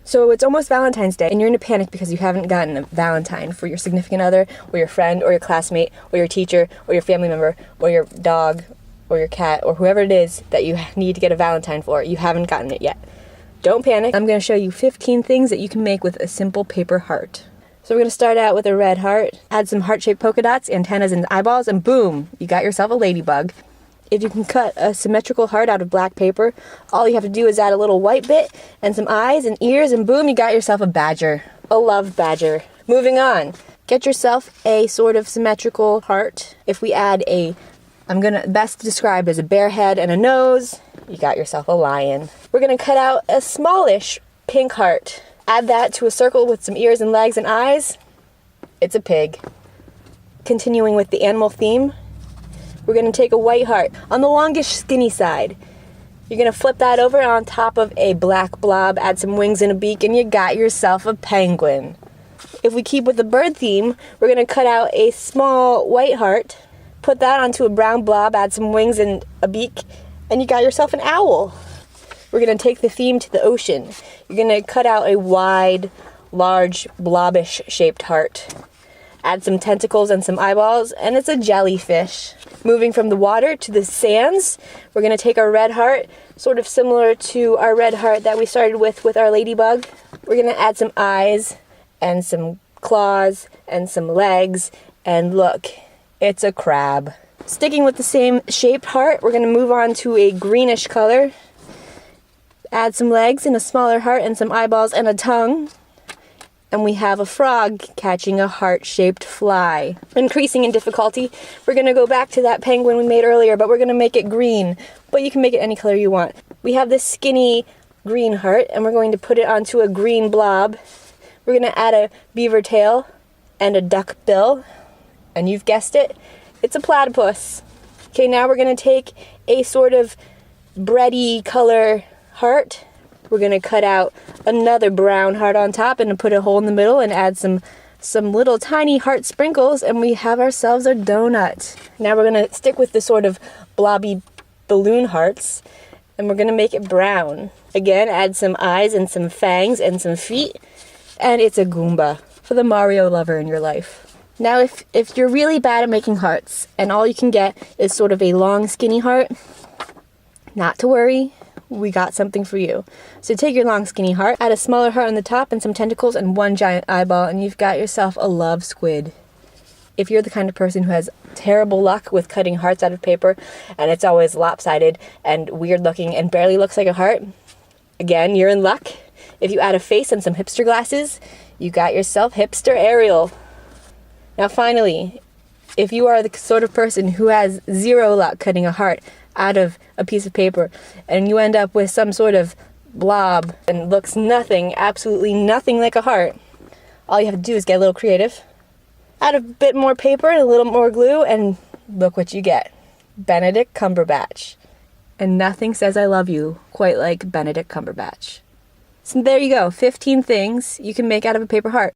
So it's almost Valentine's Day, and you're in a panic because you haven't gotten a Valentine for your significant other, or your friend, or your classmate, or your teacher, or your family member, or your dog, or your cat, or whoever it is that you need to get a Valentine for. You haven't gotten it yet. Don't panic. I'm going to show you 15 things that you can make with a simple paper heart. So we're going to start out with a red heart, add some heart-shaped polka dots, antennas, and eyeballs, and boom, you got yourself a ladybug. If you can cut a symmetrical heart out of black paper, all you have to do is add a little white bit and some eyes and ears, and boom, you got yourself a badger. A love badger. Moving on. Get yourself a sort of symmetrical heart. If we add I'm going to best describe as a bear head and a nose, you got yourself a lion. We're going to cut out a smallish pink heart. Add that to a circle with some ears and legs and eyes. It's a pig. Continuing with the animal theme, we're going to take a white heart on the longish skinny side. You're going to flip that over on top of a black blob, add some wings and a beak, and you got yourself a penguin. If we keep with the bird theme, we're going to cut out a small white heart, put that onto a brown blob, add some wings and a beak, and you got yourself an owl. We're going to take the theme to the ocean. You're going to cut out a wide, large, blobbish shaped heart. Add some tentacles and some eyeballs, and it's a jellyfish. Moving from the water to the sands, we're going to take our red heart, sort of similar to our red heart that we started with our ladybug. We're going to add some eyes and some claws and some legs, and look, it's a crab. Sticking with the same shaped heart, we're going to move on to a greenish color. Add some legs and a smaller heart and some eyeballs and a tongue. And we have a frog catching a heart-shaped fly. Increasing in difficulty, we're going to go back to that penguin we made earlier, but we're going to make it green. But you can make it any color you want. We have this skinny green heart, and we're going to put it onto a green blob. We're going to add a beaver tail and a duck bill. And you've guessed it, it's a platypus. Okay, now we're going to take a sort of bready color heart. We're going to cut out another brown heart on top and put a hole in the middle and add some little tiny heart sprinkles, and we have ourselves a donut. Now we're going to stick with the sort of blobby balloon hearts, and we're going to make it brown. Again, add some eyes and some fangs and some feet, and it's a Goomba for the Mario lover in your life. Now if you're really bad at making hearts and all you can get is sort of a long skinny heart, not to worry. We got something for you. So take your long skinny heart, add a smaller heart on the top and some tentacles and one giant eyeball, and you've got yourself a love squid. If you're the kind of person who has terrible luck with cutting hearts out of paper and it's always lopsided and weird looking and barely looks like a heart, again, you're in luck. If you add a face and some hipster glasses, you got yourself hipster Ariel. Now finally, if you are the sort of person who has zero luck cutting a heart out of a piece of paper and you end up with some sort of blob and looks nothing, absolutely nothing like a heart, all you have to do is get a little creative, add a bit more paper and a little more glue, and look what you get. Benedict Cumberbatch. And nothing says I love you quite like Benedict Cumberbatch. So there you go, 15 things you can make out of a paper heart.